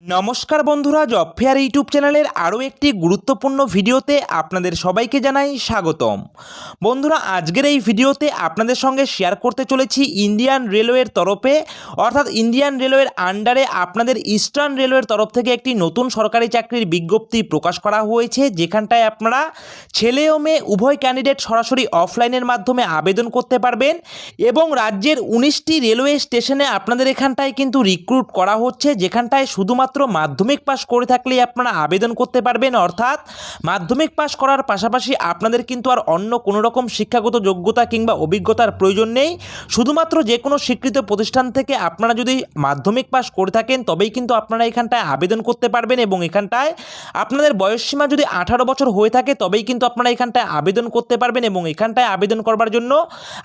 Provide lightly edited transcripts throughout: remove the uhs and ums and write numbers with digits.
নমস্কার বন্ধুরা, job fair YouTube চ্যানেলের আরও একটি গুরুত্বপূর্ণ ভিডিওতে আপনাদের সবাইকে জানাই স্বাগতম। বন্ধুরা, আজকের এই ভিডিওতে আপনাদের সঙ্গে শেয়ার করতে চলেছি ইন্ডিয়ান রেলওয়ের তরফে অর্থাৎ ইন্ডিয়ান রেলওয়ের আন্ডারে আপনাদের ইস্টার্ন রেলওয়ের তরফ থেকে একটি নতুন সরকারি চাকরির বিজ্ঞপ্তি প্রকাশ করা হয়েছে, যেখানটায় আপনারা ছেলে ও মেয়ে উভয় ক্যান্ডিডেট সরাসরি অফলাইনের মাধ্যমে আবেদন করতে পারবেন এবং রাজ্যের 19টি রেলওয়ে স্টেশনে আপনাদের এখানটায় কিন্তু রিক্রুট করা হচ্ছে, যেখানটায় শুধুমাত্র মাধ্যমিক পাস করে থাকলেই আপনারা আবেদন করতে পারবেন। অর্থাৎ মাধ্যমিক পাস করার পাশাপাশি আপনাদের কিন্তু আর অন্য কোনো রকম শিক্ষাগত যোগ্যতা কিংবা অভিজ্ঞতার প্রয়োজন নেই। শুধুমাত্র যে কোনো স্বীকৃত প্রতিষ্ঠান থেকে আপনারা যদি মাধ্যমিক পাস করে থাকেন তবেই কিন্তু আপনারা এখানটায় আবেদন করতে পারবেন এবং এখানটায় আপনাদের বয়সসীমা যদি 18 বছর হয়ে থাকে তবেই কিন্তু আপনারা এখানটায় আবেদন করতে পারবেন এবং এখানটায় আবেদন করবার জন্য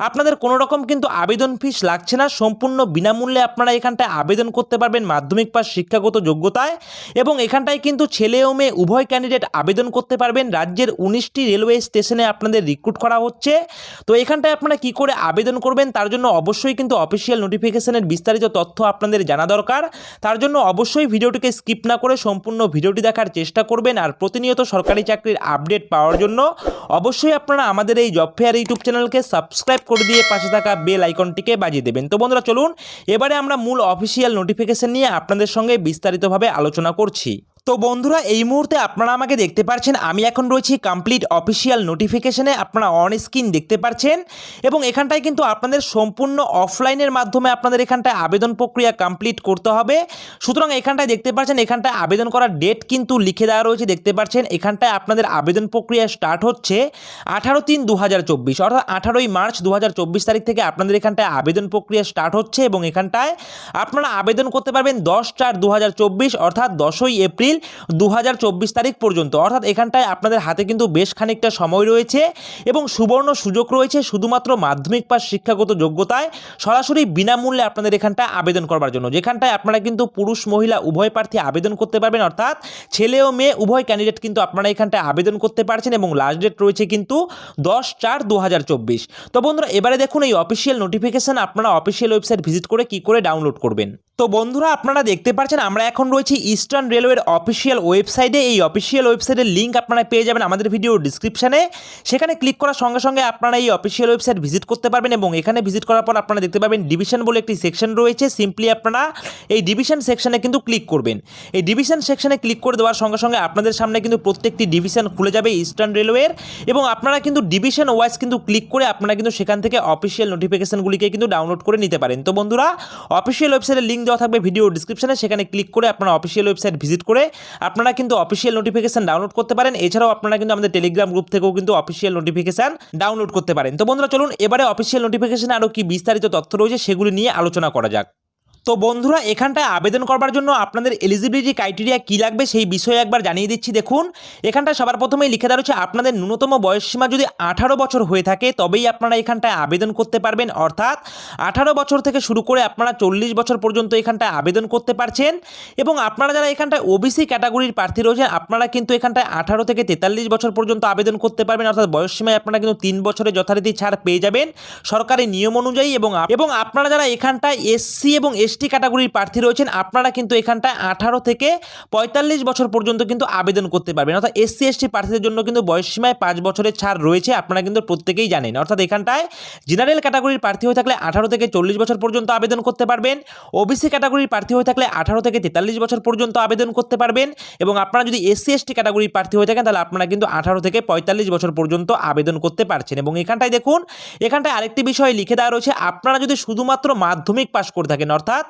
আপনাদের কোনো রকম কিন্তু আবেদন ফিস লাগছে না। সম্পূর্ণ বিনামূল্যে আপনারা এখানটায় আবেদন করতে পারবেন মাধ্যমিক পাস শিক্ষাগত যোগ্যতায় এবং এখানটায় কিন্তু ছেলে ও মেয়ে উভয় ক্যান্ডিডেট আবেদন করতে পারবেন। রাজ্যের 19টি রেলওয়ে স্টেশনে আপনাদের রিক্রুট করা হচ্ছে। তো এখানটায় আপনারা কি করে আবেদন করবেন তার জন্য অবশ্যই কিন্তু অফিসিয়াল নোটিফিকেশনের বিস্তারিত তথ্য আপনাদের জানা দরকার। তার জন্য অবশ্যই ভিডিওটিকে স্কিপ না করে সম্পূর্ণ ভিডিওটি দেখার চেষ্টা করবেন। আর প্রতিনিয়ত সরকারি চাকরির আপডেট পাওয়ার জন্য অবশ্যই আপনারা আমাদের এই জব ফেয়ার ইউটিউব চ্যানেলকে সাবস্ক্রাইব করে দিয়ে পাশে থাকা বেল আইকনটিকে বাজিয়ে দেবেন। তো বন্ধুরা, চলুন এবারে আমরা মূল অফিসিয়াল নোটিফিকেশন নিয়ে আপনাদের সঙ্গে বিস্তারিতভাবে আলোচনা করছি। তো বন্ধুরা, এই মুহূর্তে আপনারা আমাকে দেখতে পাচ্ছেন, আমি এখন রয়েছি কমপ্লিট অফিসিয়াল নোটিফিকেশনে। আপনারা অন স্ক্রিন দেখতে পাচ্ছেন এবং এখানটায় কিন্তু আপনাদের সম্পূর্ণ অফলাইনের মাধ্যমে আপনাদের এখানটায় আবেদন প্রক্রিয়া কমপ্লিট করতে হবে। সুতরাং এখানটায় দেখতে পাচ্ছেন, এখানটায় আবেদন করার ডেট কিন্তু লিখে দেওয়া রয়েছে। দেখতে পাচ্ছেন এখানটায় আপনাদের আবেদন প্রক্রিয়া স্টার্ট হচ্ছে 18/3/2024 অর্থাৎ 18ই মার্চ 2024 তারিখ থেকে আপনাদের এখানটায় আবেদন প্রক্রিয়া স্টার্ট হচ্ছে এবং এখানটায় আপনারা আবেদন করতে পারবেন 10/4/2024 অর্থাৎ 10ই এপ্রিল 2024 তারিখ পর্যন্ত। অর্থাৎ এখানটায় আপনাদের হাতে কিন্তু বেশ খানিকটা সময় রয়েছে এবং সুবর্ণ সুযোগ রয়েছে শুধুমাত্র মাধ্যমিক পাস শিক্ষাগত যোগ্যতায় সরাসরি বিনামূল্যে আপনাদের এখানটায় আবেদন করবার জন্য, যেখানটায় আপনারা কিন্তু পুরুষ মহিলা উভয় প্রার্থী আবেদন করতে পারবেন। অর্থাৎ ছেলে ও মেয়ে উভয় ক্যান্ডিডেট কিন্তু আপনারা এখানটায় আবেদন করতে পারছেন এবং লাস্ট ডেট রয়েছে কিন্তু 10/4/2024। তো বন্ধুরা, এবারে দেখুন এই অফিসিয়াল নোটিফিকেশন আপনারা অফিসিয়াল ওয়েবসাইট ভিজিট করে কি করে ডাউনলোড করবেন। তো বন্ধুরা, আপনারা দেখতে পাচ্ছেন আমরা এখন রয়েছি ইস্টার্ন রেলওয়ের অফিসিয়াল ওয়েবসাইটে। এই অফিসিয়াল ওয়েবসাইটের লিঙ্ক আপনারা পেয়ে যাবেন আমাদের ভিডিও ডিসক্রিপশানে। সেখানে ক্লিক করার সঙ্গে সঙ্গে আপনারা এই অফিসিয়াল ওয়েবসাইট ভিজিট করতে পারবেন এবং এখানে ভিজিট করার পর আপনারা দেখতে পাবেন ডিভিশন বলে একটি সেকশন রয়েছে। সিম্পলি আপনারা এই ডিভিশন সেকশনে কিন্তু ক্লিক করবেন। এই ডিভিশন সেকশনে ক্লিক করে দেওয়ার সঙ্গে সঙ্গে আপনাদের সামনে কিন্তু প্রত্যেকটি ডিভিশন খুলে যাবে ইস্টার্ন রেলওয়ের এবং আপনারা কিন্তু ডিভিশন ওয়াইজ কিন্তু ক্লিক করে আপনারা কিন্তু সেখান থেকে অফিসিয়াল নোটিফিকেশনগুলিকে কিন্তু ডাউনলোড করে নিতে পারেন। তো বন্ধুরা, অফিসিয়াল ওয়েবসাইটের লিঙ্ক দেওয়া থাকবে ভিডিও ডিসক্রিপশনে, সেখানে ক্লিক করে আপনারা অফিসিয়াল ওয়েবসাইট ভিজিট করে আপনারা কিন্তু অফিসিয়াল নোটিফিকেশন ডাউনলোড করতে পারেন। এছাড়াও আপনারা কিন্তু আমাদের টেলিগ্রাম গ্রুপ থেকেও কিন্তু অফিসিয়াল নোটিফিকেশন ডাউনলোড করতে পারেন। তো বন্ধুরা, চলুন এবারে অফিসিয়াল নোটিফিকেশনে আরও কি বিস্তারিত তথ্য রয়েছে সেগুলি নিয়ে আলোচনা করা যাক। তো বন্ধুরা, এখানটায় আবেদন করবার জন্য আপনাদের এলিজিবিলিটি ক্রাইটেরিয়া কী লাগবে সেই বিষয়ে একবার জানিয়ে দিচ্ছি। দেখুন, এখানটায় সবার প্রথমেই লিখে দেওয়া রয়েছে আপনাদের ন্যূনতম বয়সসীমা যদি 18 বছর হয়ে থাকে তবেই আপনারা এখানটায় আবেদন করতে পারবেন। অর্থাৎ 18 বছর থেকে শুরু করে আপনারা 40 বছর পর্যন্ত এখানটায় আবেদন করতে পারছেন এবং আপনারা যারা এখানটায় ওবিসি ক্যাটাগরির প্রার্থী রয়েছেন আপনারা কিন্তু এখানটায় 18 থেকে 43 বছর পর্যন্ত আবেদন করতে পারবেন। অর্থাৎ বয়সসীমায় আপনারা কিন্তু 3 বছরের যথারীতি ছাড় পেয়ে যাবেন সরকারি নিয়ম অনুযায়ী এবং আপনারা যারা এখানটায় এসসি এবং এসটি ক্যাটাগরির প্রার্থী রয়েছেন আপনারা কিন্তু এখানটায় 18 থেকে 45 বছর পর্যন্ত কিন্তু আবেদন করতে পারবেন। অর্থাৎ এসসি এসটি প্রার্থীদের জন্য কিন্তু বয়সসীমায় 5 বছরের ছাড় রয়েছে, আপনারা কিন্তু প্রত্যেকেই জানেন। অর্থাৎ এখানটায় জেনারেল ক্যাটাগরির প্রার্থী হয়ে থাকলে 18 থেকে 40 বছর পর্যন্ত আবেদন করতে পারবেন, ওবিসি ক্যাটাগরির প্রার্থী হয়ে থাকলে 18 থেকে 43 বছর পর্যন্ত আবেদন করতে পারবেন এবং আপনারা যদি এসসি এসটি ক্যাটাগরির প্রার্থী হয়ে থাকেন তাহলে আপনারা কিন্তু 18 থেকে 45 বছর পর্যন্ত আবেদন করতে পারছেন। এবং এখানটায় দেখুন, এখানটায় আরেকটি বিষয় লিখে দেওয়া রয়েছে আপনারা যদি শুধুমাত্র মাধ্যমিক পাস করে থাকেন, অর্থাৎ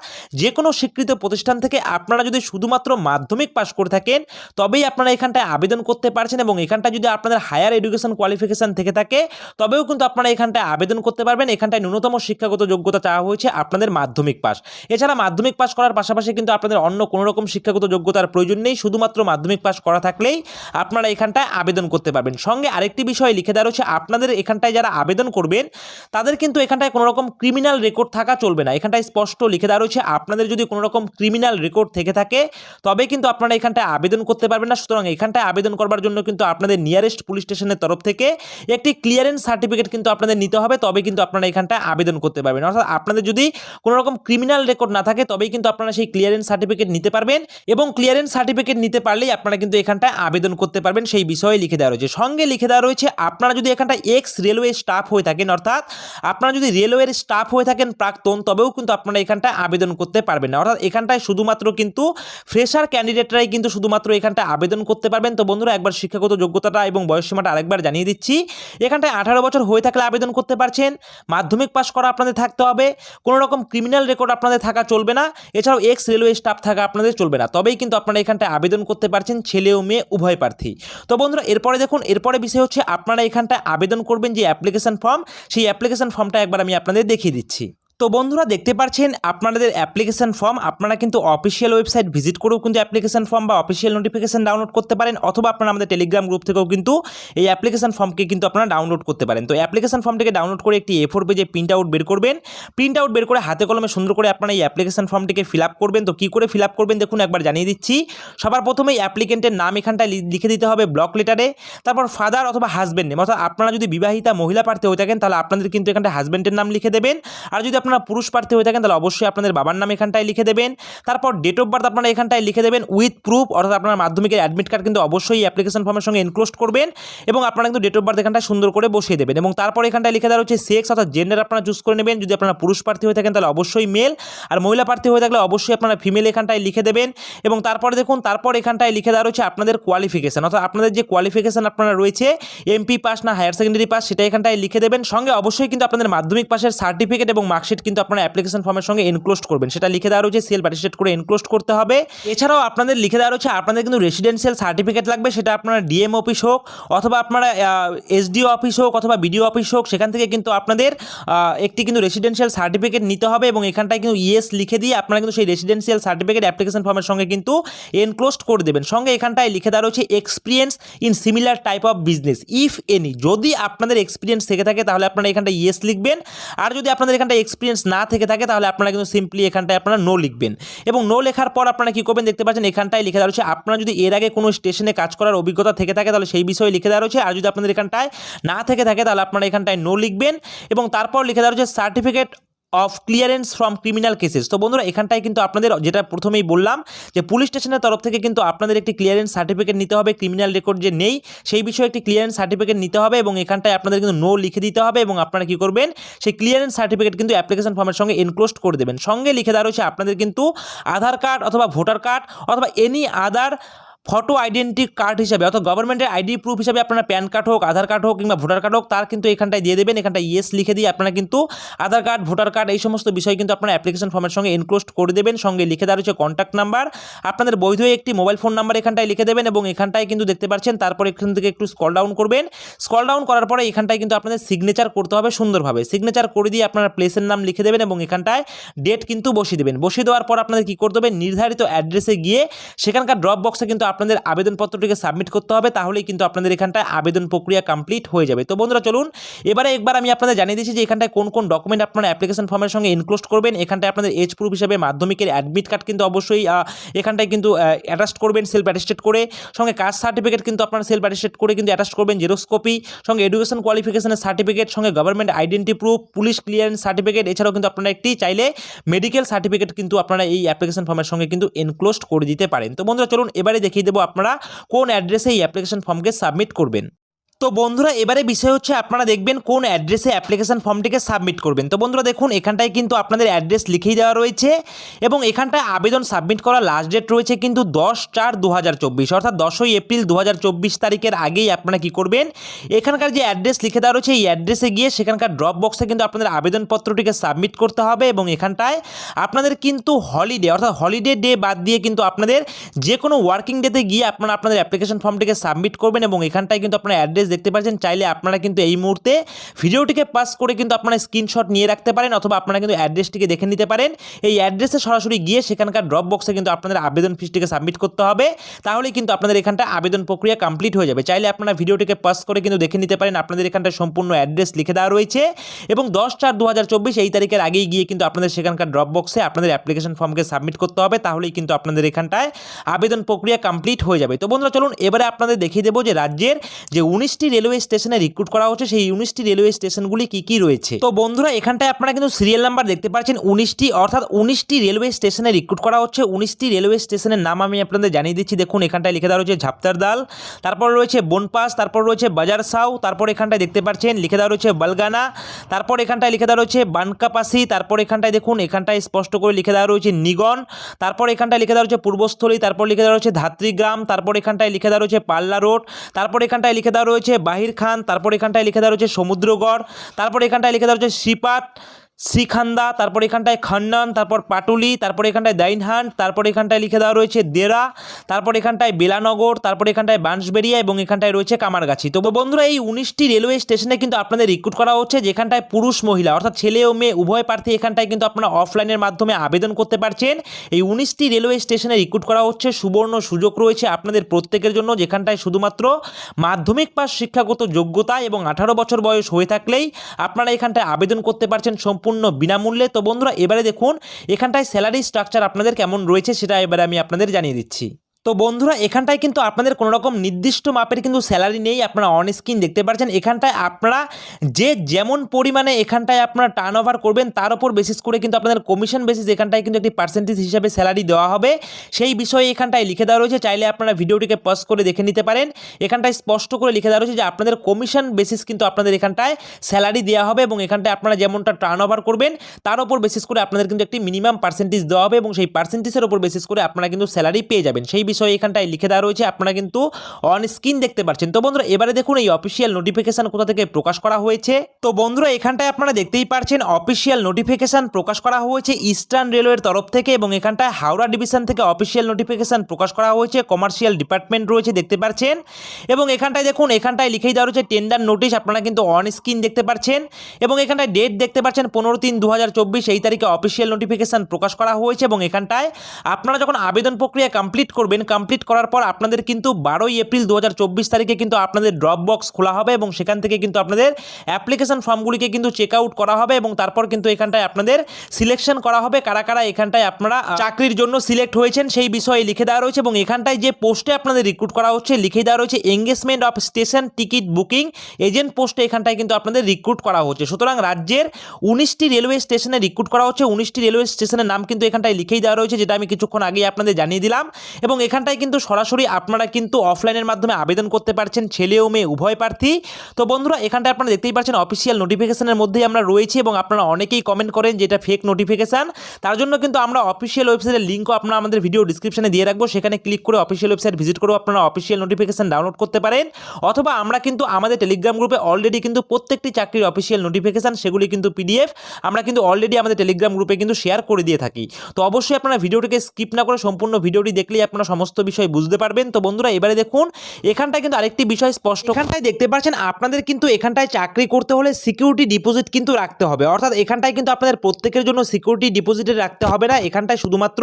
যে কোনো স্বীকৃত প্রতিষ্ঠান থেকে আপনারা যদি শুধুমাত্র মাধ্যমিক পাস করে থাকেন তবেই আপনারা এখানটায় আবেদন করতে পারছেন এবং এখানটায় যদি আপনাদের হায়ার এডুকেশন কোয়ালিফিকেশন থেকে থাকে তবেও কিন্তু আপনারা এখানটায় আবেদন করতে পারবেন। এখানটায় ন্যূনতম শিক্ষাগত যোগ্যতা চাওয়া হয়েছে আপনাদের মাধ্যমিক পাস। এছাড়া মাধ্যমিক পাস করার পাশাপাশি কিন্তু আপনাদের অন্য কোনো রকম শিক্ষাগত যোগ্যতার প্রয়োজন নেই, শুধুমাত্র মাধ্যমিক পাস করা থাকলেই আপনারা এখানটায় আবেদন করতে পারবেন। সঙ্গে আরেকটি বিষয় লিখে দেওয়া রয়েছে আপনাদের এখানটায় যারা আবেদন করবেন তাদের কিন্তু এখানটায় কোনো রকম ক্রিমিনাল রেকর্ড থাকা চলবে না। এখানটায় স্পষ্ট লিখে দেওয়া রয়েছে আপনাদের যদি কোনো রকম ক্রিমিনাল রেকর্ড থেকে থাকে তবে কিন্তু আপনারা এখানটায় আবেদন করতে পারবেন না। সুতরাং এখানটায় আবেদন করবার জন্য কিন্তু আপনাদের নিয়ারেস্ট পুলিশ স্টেশনের তরফ থেকে একটি ক্লিয়ারেন্স সার্টিফিকেট কিন্তু আপনাদের নিতে হবে, তবে কিন্তু আপনারা এখানটায় আবেদন করতে পারবেন। অর্থাৎ আপনাদের যদি কোনো রকম ক্রিমিনাল রেকর্ড না থাকে তবেই কিন্তু আপনারা সেই ক্লিয়ারেন্স সার্টিফিকেট নিতে পারবেন, এবং ক্লিয়ারেন্স সার্টিফিকেট নিতে পারলেই আপনারা কিন্তু এখানটায় আবেদন করতে পারবেন, সেই বিষয়ে লিখে দেওয়া রয়েছে। সঙ্গে লিখে দেওয়া রয়েছে আপনারা যদি এখানটায় এক্স রেলওয়ে স্টাফ হয়ে থাকেন, অর্থাৎ আপনারা যদি রেলওয়ের স্টাফ হয়ে থাকেন প্রাক্তন, তবেও কিন্তু আপনারা এখানটায় আবেদন করতে পারবেন না। অর্থাৎ এখানটায় শুধুমাত্র কিন্তু ফ্রেশার ক্যান্ডিডেটরাই কিন্তু শুধুমাত্র এখানটায় আবেদন করতে পারবেন। তো বন্ধুরা একবার শিক্ষাগত যোগ্যতাটা এবং বয়সসীমাটা আরেকবার জানিয়ে দিচ্ছি। এখানটায় 18 বছর হয়ে থাকলে আবেদন করতে পারছেন, মাধ্যমিক পাস করা আপনাদের থাকতে হবে, কোনো রকম ক্রিমিনাল রেকর্ড আপনাদের থাকা চলবে না, এছাড়াও এক্স রেলওয়ে স্টাফ থাকা আপনাদের চলবে না, তবেই কিন্তু আপনারা এখানটায় আবেদন করতে পারছেন, ছেলে ও মেয়ে উভয় প্রার্থী। তো বন্ধুরা এরপরে দেখুন, এরপরে বিষয় হচ্ছে আপনারা এখানটায় আবেদন করবেন যে অ্যাপ্লিকেশন ফর্ম, সেই অ্যাপ্লিকেশন ফর্মটা একবার আমি আপনাদের দেখিয়ে দিচ্ছি। তো বন্ধুরা দেখতে পাচ্ছেন আপনাদের অ্যাপ্লিকেশন ফর্ম, আপনারা কিন্তু অফিসিয়াল ওয়েবসাইট ভিজিট করেও কিন্তু অ্যাপ্লিকেশন ফর্ম বা অফিসিয়াল নোটিফিকেশন ডাউনলোড করতে পারেন, অথবা আপনারা আমাদের টেলিগ্রাম গ্রুপ থেকেও কিন্তু এই অ্যাপ্লিকেশন ফর্মকে কিন্তু আপনারা ডাউনলোড করতে পারেন। তো অ্যাপ্লিকেশন ফর্মটিকে ডাউনলোড করে একটি A4 পেজে প্রিন্ট আউট বের করবেন, প্রিন্ট আউট বের করে হাতে কলমে সুন্দর করে আপনারা এই অ্যাপ্লিকেশন ফর্মটিকে ফিল আপ করবেন। তো কী করে ফিল আপ করবেন দেখুন একবার জানিয়ে দিচ্ছি। সবার প্রথমেই অ্যাপ্লিকেন্টের নাম এখানটায় লিখে দিতে হবে ব্লক লেটারে, তারপর ফাদার অথবা হাজব্যান্ড নেম, অর্থাৎ আপনারা যদি বিবাহিতা মহিলা প্রার্থী হয়ে থাকেন তাহলে আপনাদের কিন্তু এখানটায় হাজব্যান্ডের নাম লিখে দেবেন, আর যদি আপনারা পুরুষ প্রার্থী হয়ে থাকেন তাহলে অবশ্যই আপনাদের বাবার নাম এখানটায় লিখে দেবেন। তারপর ডেট অফ বার্থ আপনারা এখানটায় লিখে দেবেন উইথ প্রুফ, অর্থাৎ আপনার মাধ্যমিকের অ্যাডমিট কার্ড কিন্তু অবশ্যই অ্যাপ্লিকেশন ফর্মের সঙ্গে এনক্লোজ করবেন, এবং আপনারা কিন্তু ডেট অফ বার্থ এখানটায় সুন্দর করে বসিয়ে দেবেন। এবং তারপর এখানটায় লিখে দেওয়া হচ্ছে সেক্স, অর্থাৎ জেন্ডার আপনারা চুজ করে নেবেন, যদি আপনারা পুরুষ প্রার্থী হয়ে থাকেন তাহলে অবশ্যই মেল, আর মহিলা প্রার্থী হয়ে থাকলে অবশ্যই আপনারা ফিমেল এখানটায় লিখে দেবেন। এবং তারপরে দেখুন, তারপর এখানটায় লিখে দেওয়া রয়েছে আপনাদের কোয়ালিফিকেশন, অর্থাৎ আপনাদের যে কোয়ালিফিকেশন আপনারা রয়েছে MP পাস না হায়ার সেকেন্ডারি পাস সেটা এখানটায় লিখে দেবেন। সঙ্গে অবশ্যই কিন্তু আপনাদের মাধ্যমিক পাসের সার্টিফিকেট এবং মার্কশিট কিন্তু আপনারা অ্যাপ্লিকেশন ফর্মের সঙ্গে এনক্লোজ করবেন, সেটা লিখে দেওয়া রয়েছে, সেলফ অ্যাটেস্টেড করে এনক্লোজ করতে হবে। এছাড়াও আপনাদের লিখে দেওয়া রয়েছে আপনাদের কিন্তু রেসিডেন্সিয়াল সার্টিফিকেট লাগবে, সেটা আপনারা DM অফিস হোক অথবা আপনারা SDO অফিস হোক অথবা BDO অফিস হোক, সেখান থেকে কিন্তু আপনাদের একটি কিন্তু রেসিডেন্সিয়াল সার্টিফিকেট নিতে হবে, এবং এখানটায় কিন্তু ইয়েস লিখে দিয়ে আপনারা কিন্তু সেই রেসিডেন্সিয়াল সার্টিফিকেট অ্যাপ্লিকেশন ফর্মের সঙ্গে কিন্তু এনক্লোজ করে দেবেন। সঙ্গে এখানটায় লিখে দেওয়া রয়েছে experience in similar type of business if any, যদি আপনাদের এক্সপিরিয়েন্স থেকে থাকে তাহলে আপনারা এখানটায় ইয়েস লিখবেন, আর যদি আপনাদের এখানটায় এক্সপিরিয়েন্স না থেকে থাকে তাহলে আপনারা কিন্তু সিম্পলি এখানটায় আপনারা নো লিখবেন। এবং নো লেখার পর আপনারা কী করবেন দেখতে পাচ্ছেন এখানটায় লিখে দেওয়া রয়েছে আপনারা যদি এর আগে কোনো স্টেশনে কাজ করার অভিজ্ঞতা থেকে থাকে তাহলে সেই বিষয়ে লিখে দেওয়া রয়েছে, আর যদি আপনাদের এখানটায় না থেকে থাকে তাহলে আপনারা এখানটায় নো লিখবেন। এবং তারপর লিখে দেওয়া রয়েছে certificate of clearance from criminal cases. তো বন্ধুরা এখানটায় কিন্তু আপনাদের যেটা প্রথমেই বললাম যে পুলিশ স্টেশনের তরফ থেকে কিন্তু আপনাদের একটি ক্লিয়ারেন্স সার্টিফিকেট নিতে হবে, ক্রিমিনাল রেকর্ড যে নেই সেই বিষয়ে একটি ক্লিয়ারেন্স সার্টিফিকেট নিতে হবে, এবং এখানটায় আপনাদের কিন্তু নো লিখে দিতে হবে, এবং আপনারা কী করবেন সেই ক্লিয়ারেন্স সার্টিফিকেট কিন্তু অ্যাপ্লিকেশন ফর্মের সঙ্গে এনক্লোজ করে দেবেন। সঙ্গে লিখে দেওয়া রয়েছে আপনাদের কিন্তু আধার কার্ড অথবা ভোটার কার্ড অথবা any other photo identity card হিসাবে, অর্থাৎ গভর্নমেন্টের আইডি প্রুফ হিসাবে আপনারা প্যান কার্ড হোক, আধার কার্ড হোক কিংবা ভোটার কার্ড হোক, তার কিন্তু এখানটায় দিয়ে দেবেন। এখানটায় ইয়েস লিখে দিয়ে আপনারা কিন্তু আধার কার্ড ভোটার কার্ড এই সমস্ত বিষয় কিন্তু আপনারা অ্যাপ্লিকেশন ফর্মের সঙ্গে এনক্লোজ করে দেবেন। সঙ্গে লিখে দেওয়া রয়েছে কন্ট্যাক্ট নাম্বার, আপনাদের বৈধ একটি মোবাইল ফোন নাম্বার এখানটায় লিখে দেবেন, এবং এখানটায় কিন্তু দেখতে পাচ্ছেন তারপর এখান থেকে একটু স্ক্রল ডাউন করবেন। স্ক্রল ডাউন করার পরে এখানটায় কিন্তু আপনাদের সিগনেচার করতে হবে সুন্দরভাবে, সিগনেচার করে দিয়ে আপনারা প্লেসের নাম লিখে দেবেন, এবং এখানটায় ডেট কিন্তু বসিয়ে দেবেন। বসিয়ে দেওয়ার পর আপনাদের কী করতে হবে নির্ধারিত অ্যাড্রেসে গিয়ে সেখানকার ড্রপ বক্সে কিন্তু আপনাদের আবেদনপত্রটিকে সাবমিট করতে হবে, তাহলেই কিন্তু আপনাদের এখানটায় আবেদন প্রক্রিয়া কমপ্লিট হয়ে যাবে। তো বন্ধুরা চলুন এবারে একবার আমি আপনাদের জানিয়ে দিচ্ছি যে এখানটায় কোন কোন ডকুমেন্ট আপনারা অ্যাপ্লিকেশন ফর্মের সঙ্গে এনক্লোজ করবেন। এখানটায় আপনাদের এজ প্রুফ হিসাবে মাধ্যমিকের অ্যাডমিট কার্ড কিন্তু অবশ্যই এখানটায় কিন্তু অ্যাটাচ করবেন সেলফ অ্যাটেস্টেড করে, সঙ্গে কাস্ট সার্টিফিকেট কিন্তু আপনারা সেলফ অ্যাটেস্টেড করে কিন্তু অ্যাটাচ করবেন জেরক্স কপি, সঙ্গে এডুকেশন কোয়ালিফিকেশনের সার্টিফিকেট, সঙ্গে government identity proof, police clearance certificate, এছাড়াও কিন্তু আপনারা একটি চাইলে মেডিকেল সার্টিফিকেট কিন্তু আপনারা এই অ্যাপ্লিকেশন ফর্মের সঙ্গে কিন্তু এনক্লোজ করে দিতে পারেন। তো বন্ধুরা চলুন এবারে দেখিয়ে দেবো আপনারা কোন অ্যাড্রেসে এই অ্যাপ্লিকেশন ফর্মকে সাবমিট করবেন। তো বন্ধুরা এবারে বিষয় হচ্ছে আপনারা দেখবেন কোন অ্যাড্রেসে অ্যাপ্লিকেশন ফর্মটিকে সাবমিট করবেন। তো বন্ধুরা দেখুন এখানটায় কিন্তু আপনাদের অ্যাড্রেস লিখেই দেওয়া রয়েছে, এবং এখানটায় আবেদন সাবমিট করার লাস্ট ডেট রয়েছে কিন্তু 10/4/2024, অর্থাৎ 10ই এপ্রিল 2024 তারিখের আগেই আপনারা কি করবেন এখানকার যে অ্যাড্রেস লিখে দেওয়া রয়েছে এই অ্যাড্রেসে গিয়ে সেখানকার ড্রপ বক্সে কিন্তু আপনাদের আবেদনপত্রটিকে সাবমিট করতে হবে, এবং এখানটায় আপনাদের কিন্তু হলিডে অর্থাৎ হলিডে ডে বাদ দিয়ে কিন্তু আপনাদের যে কোনো ওয়ার্কিং ডেতে গিয়ে আপনারা আপনাদের অ্যাপ্লিকেশন ফর্মটিকে সাবমিট করবেন, এবং এখানটায় কিন্তু আপনারা অ্যাড্রেস দেখতে পাচ্ছেন, চাইলে আপনারা কিন্তু এই মুহূর্তে ভিডিওটিকে পাস করে কিন্তু আপনারা স্ক্রিনশট নিয়ে রাখতে পারেন, অথবা আপনারা কিন্তু অ্যাড্রেসটিকে দেখে নিতে পারেন। এই অ্যাড্রেসে সরাসরি গিয়ে সেখানকার ড্রপ বক্সে কিন্তু আপনাদের আবেদন ফিসটিকে সাবমিট করতে হবে, তাহলেই কিন্তু আপনাদের এখানটা আবেদন প্রক্রিয়া কমপ্লিট হয়ে যাবে। চাইলে আপনারা ভিডিওটিকে পাস করে কিন্তু দেখে নিতে পারেন, আপনাদের এখানটা সম্পূর্ণ অ্যাড্রেস লিখে দেওয়া রয়েছে এবং 10/4/2024 এই তারিখের আগেই গিয়ে কিন্তু আপনাদের সেখানকার ড্রপ বক্সে আপনাদের অ্যাপ্লিকেশন ফর্মকে সাবমিট করতে হবে, তাহলেই কিন্তু আপনাদের এখানটায় আবেদন প্রক্রিয়া কমপ্লিট হয়ে যাবে। তো বন্ধুরা চলুন এবারে আপনাদের দেখিয়ে দেবো যে রাজ্যের যে 19টি রেলওয়ে স্টেশনে রিক্রুট করা হচ্ছে সেই 19টি রেলওয়ে স্টেশনগুলি কি কি রয়েছে। তো বন্ধুরা এখানটায় আপনারা কিন্তু সিরিয়াল নাম্বার দেখতে পাচ্ছেন 19টি, অর্থাৎ 19টি রেলওয়ে স্টেশনে রিক্রুট করা হচ্ছে। 19টি রেলওয়ে স্টেশনের নাম আমি আপনাদের জানিয়ে দিচ্ছি। দেখুন এখানটায় লিখে দেওয়া রয়েছে ঝাপতারদাল, তারপর রয়েছে বনপাস, তারপর রয়েছে বাজার সাউ, তারপর এখানটায় দেখতে পাচ্ছেন লিখে দেওয়া রয়েছে বালগানা, তারপর এখানটায় লিখে দেওয়া রয়েছে বানকাপাসি, তারপর এখানটায় দেখুন এখানটায় স্পষ্ট করে লিখে দেওয়া রয়েছে নিগন, তারপর এখানটায় লিখে দেওয়া রয়েছে পূর্বস্থলী, তারপর লিখে দেওয়া রয়েছে ধাত্রীগ্রাম, তারপর এখানটায় লিখে দেওয়া রয়েছে পাল্লা রোড, তারপর এখানটায় লিখে দেওয়া রয়েছে বাহির খান, তারপর এখানটায় লিখে দেওয়া রয়েছে সমুদ্রগড়, তারপর এখানটায় লিখে দেওয়া রয়েছে শ্রীপাত, শ্রীখান্দা, তারপর এখানটায় খন্ডন, তারপর পাটুলি, তারপর এখানটায় দাইনহাট, তারপর এখানটায় লিখে দেওয়া রয়েছে দেরা, তারপর এখানটায় বেলানগর, তারপর এখানটায় বাঁশবেড়িয়া এবং এখানটায় রয়েছে কামারগাছি। তো বন্ধুরা এই 19টি রেলওয়ে স্টেশনে কিন্তু আপনাদের রিক্রুট করা হচ্ছে, যেখানটায় পুরুষ মহিলা অর্থাৎ ছেলে ও মেয়ে উভয় প্রার্থী এখানটায় কিন্তু আপনারা অফলাইনের মাধ্যমে আবেদন করতে পারছেন। এই 19টি রেলওয়ে স্টেশনে রিক্রুট করা হচ্ছে, সুবর্ণ সুযোগ রয়েছে আপনাদের প্রত্যেকের জন্য, যেখানটায় শুধুমাত্র মাধ্যমিক পাস শিক্ষাগত যোগ্যতা এবং 18 বছর বয়স হয়ে থাকলেই আপনারা এখানটায় আবেদন করতে পারছেন সম্পূর্ণ বিনামূল্যে। তো বন্ধুরা এবারে দেখুন এখানটায় স্যালারি স্ট্রাকচার আপনাদের কেমন রয়েছে সেটা এবারে আমি আপনাদের জানিয়ে দিচ্ছি। তো বন্ধুরা এখানটায় কিন্তু আপনাদের কোনো রকম নির্দিষ্ট মাপের কিন্তু স্যালারি নেই, আপনারা অন স্ক্রিন দেখতে পাচ্ছেন। এখানটায় আপনারা যে যেমন পরিমাণে এখানটায় আপনারা টার্ন ওভার করবেন তার উপর বেসিস করে কিন্তু আপনাদের কমিশন বেসিস এখানটায় কিন্তু একটি পার্সেন্টেজ হিসাবে স্যালারি দেওয়া হবে, সেই বিষয়ে এখানটায় লিখে দেওয়া রয়েছে। চাইলে আপনারা ভিডিওটিকে পজ করে দেখে নিতে পারেন, এখানটায় স্পষ্ট করে লিখে দেওয়া রয়েছে যে আপনাদের কমিশন বেসিস কিন্তু আপনাদের এখানটায় স্যালারি দেওয়া হবে এবং এখানটায় আপনারা যেমনটা টার্ন ওভার করবেন তার উপর বেসিস করে আপনাদের কিন্তু একটি মিনিমাম পার্সেন্টেজ দেওয়া হবে এবং সেই পার্সেন্টেজের উপর বেসিস করে আপনারা কিন্তু স্যালারি পেয়ে যাবেন, সেই বিষয়ে এখানটায় লিখে দেওয়া রয়েছে, আপনারা কিন্তু অন স্ক্রিন দেখতে পাচ্ছেন। তো বন্ধুরা এবারে দেখুন এই অফিসিয়াল নোটিফিকেশন কোথা থেকে প্রকাশ করা হয়েছে। তো বন্ধুরা এখানটায় আপনারা দেখতেই পাচ্ছেন অফিসিয়াল নোটিফিকেশন প্রকাশ করা হয়েছে ইস্টার্ন রেলওয়ের তরফ থেকে এবং এখানটায় হাওড়া ডিভিশন থেকে অফিসিয়াল নোটিফিকেশন প্রকাশ করা হয়েছে, কমার্শিয়াল ডিপার্টমেন্ট রয়েছে দেখতে পাচ্ছেন এবং এখানটায় দেখুন এখানটায় লিখেই দেওয়া রয়েছে টেন্ডার নোটিশ, আপনারা কিন্তু অন স্ক্রিন দেখতে পাচ্ছেন এবং এখানটায় ডেট দেখতে পাচ্ছেন 15/3/2024 এই তারিখে অফিসিয়াল নোটিফিকেশন প্রকাশ করা হয়েছে এবং এখানটায় আপনারা যখন আবেদন প্রক্রিয়া কমপ্লিট করবেন, কমপ্লিট করার পর আপনাদের কিন্তু 12 এপ্রিল 2024 তারিখে কিন্তু আপনাদের ড্রপ বক্স খোলা হবে এবং সেখান থেকে কিন্তু আপনাদের অ্যাপ্লিকেশন ফর্মগুলিকে কিন্তু চেক আউট করা হবে এবং তারপর কিন্তু এখানটায় আপনাদের সিলেকশন করা হবে কারা কারা এখানটায় আপনারা চাকরির জন্য সিলেক্ট হয়েছেন সেই বিষয়ে লিখে দেওয়া রয়েছে এবং এখানটায় যে পোস্টে আপনাদের রিক্রুট করা হচ্ছে লিখে দেওয়া রয়েছে engagement of station ticket booking agent পোস্টে এখানটায় কিন্তু আপনাদের রিক্রুট করা হচ্ছে। সুতরাং রাজ্যের 19টি রেলওয়ে স্টেশনে রিক্রুট করা হচ্ছে, 19টি রেলওয়ে স্টেশনের নাম কিন্তু এখানটায় লিখেই দেওয়া রয়েছে, যেটা আমি কিছুক্ষণ আগেই আপনাদের জানিয়ে দিলাম এবং এখানটায় কিন্তু সরাসরি আপনারা কিন্তু অফলাইনের মাধ্যমে আবেদন করতে পারছেন ছেলে ও মেয়ে উভয় প্রার্থী। তো বন্ধুরা এখানটায় আপনারা দেখতেই পাচ্ছেন অফিসিয়াল নোটিফিকেশনের মধ্যেই আমরা রয়েছি এবং আপনারা অনেকেই কমেন্ট করেন যে এটা ফেক নোটিফিকেশন, তার জন্য কিন্তু আমরা অফিসিয়াল ওয়েবসাইটের লিঙ্কও আপনারা আমাদের ভিডিও ডিসক্রিপশনে দিয়ে রাখবো, সেখানে ক্লিক করে অফিসিয়াল ওয়েবসাইট ভিজিট করেও আপনারা অফিসিয়াল নোটিফিকেশন ডাউনলোড করতে পারেন, অথবা আমরা কিন্তু আমাদের টেলিগ্রাম গ্রুপে অলরেডি কিন্তু প্রত্যেকটি চাকরির অফিসিয়াল নোটিফিকেশন সেগুলি কিন্তু পিডিএফ আমরা কিন্তু অলরেডি আমাদের টেলিগ্রাম গ্রুপে কিন্তু শেয়ার করে দিয়ে থাকি। তো অবশ্যই আপনারা ভিডিওটিকে স্কিপ না করে সম্পূর্ণ ভিডিওটি দেখলেই আপনারা সমস্ত বিষয় বুঝতে পারবেন। তো বন্ধুরা এবারে দেখুন এখানটায় কিন্তু আরেকটি বিষয় স্পষ্ট, এখানটায় দেখতে পাচ্ছেন আপনাদের কিন্তু এখানটায় চাকরি করতে হলে সিকিউরিটি ডিপোজিট কিন্তু রাখতে হবে, অর্থাৎ এখানটায় কিন্তু আপনাদের প্রত্যেকের জন্য সিকিউরিটি ডিপোজিটে রাখতে হবে না, এখানটায় শুধুমাত্র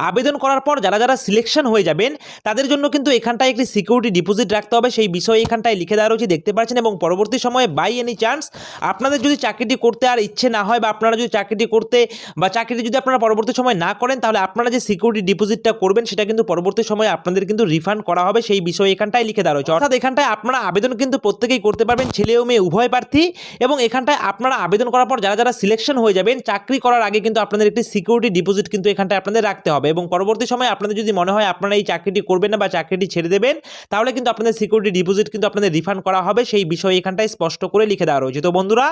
আবেদন করার পর যারা যারা সিলেকশন হয়ে যাবেন তাদের জন্য কিন্তু এখানটায় একটি সিকিউরিটি ডিপোজিট রাখতে হবে, সেই বিষয়ে এখানটায় লিখে দেওয়া রয়েছে দেখতে পাচ্ছেন এবং পরবর্তী সময়ে বাই এনি চান্স আপনাদের যদি চাকরিটি করতে আর ইচ্ছে না হয় বা আপনারা যদি চাকরিটি করতে বা চাকরিটি যদি আপনারা পরবর্তী সময় না করেন তাহলে আপনারা যে সিকিউরিটি ডিপোজিটটা করবেন সেটা কিন্তু পরবর্তী সময়ে আপনাদের কিন্তু রিফান্ড করা হবে, সেই বিষয়ে এখানটায় লিখে দেওয়া রয়েছে। অর্থাৎ এখানটায় আপনারা আবেদন কিন্তু প্রত্যেকেই করতে পারবেন, ছেলে ও মেয়ে উভয় প্রার্থী এবং এখানটায় আপনারা আবেদন করার পর যারা যারা সিলেকশন হয়ে যাবেন চাকরি করার আগে কিন্তু আপনাদের একটি সিকিউরিটি ডিপোজিট কিন্তু এখানটায় আপনাদের রাখতে হবে এবং পরবর্তী সময়ে আপনাদের যদি মনে হয় আপনারা এই চাকরিটি করবেন না বা চাকরিটি ছেড়ে দেবেন তাহলে কিন্তু আপনাদের সিকিউরিটি ডিপোজিট কিন্তু আপনাদের রিফান্ড করা হবে, সেই বিষয়ে এখানটায় স্পষ্ট করে লিখে দেওয়া রয়েছে। তো বন্ধুরা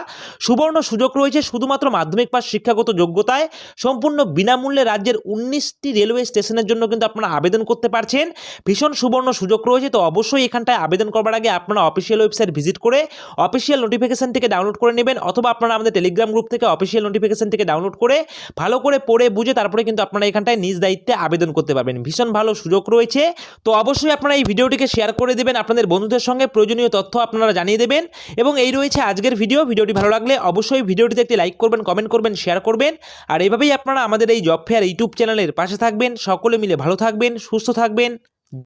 সুবর্ণ সুযোগ রয়েছে, শুধুমাত্র মাধ্যমিক পাস শিক্ষাগত যোগ্যতায় সম্পূর্ণ বিনামূল্যে রাজ্যের 19টি রেলওয়ে স্টেশনের জন্য কিন্তু আপনারা আবেদন করতে পারছেন। ভীষণ সুবর্ণ সুযোগ রয়েছে। তো অবশ্যই এখানটায় আবেদন করবার আগে আপনারা অফিসিয়াল ওয়েবসাইট ভিজিট করে অফিসিয়াল নোটিফিকেশনটিকে ডাউনলোড করে নেবেন, অথবা আপনারা আমাদের টেলিগ্রাম গ্রুপ থেকে অফিসিয়াল নোটিফিকেশনটিকে ডাউনলোড করে ভালো করে পড়ে বুঝে তারপরে কিন্তু আপনারা এখানটায় নিজ দায়িত্বে আবেদন করতে পারবেন। ভীষণ ভালো সুযোগ রয়েছে। তো অবশ্যই আপনারা এই ভিডিওটিকে শেয়ার করে দেবেন আপনাদের বন্ধুদের সঙ্গে, প্রয়োজনীয় তথ্য আপনারা জানিয়ে দেবেন। এবং এই রয়েছে আজকের ভিডিওটি ভালো লাগলে অবশ্যই ভিডিওটিতে একটি লাইক করবেন, কমেন্ট করবেন, শেয়ার করবেন। আর এইভাবেই আপনারা আমাদের এই জব ফেয়ার ইউটিউব চ্যানেলের পাশে থাকবেন। সকলে মিলে ভালো থাকবেন, সুস্থ থাকবেন।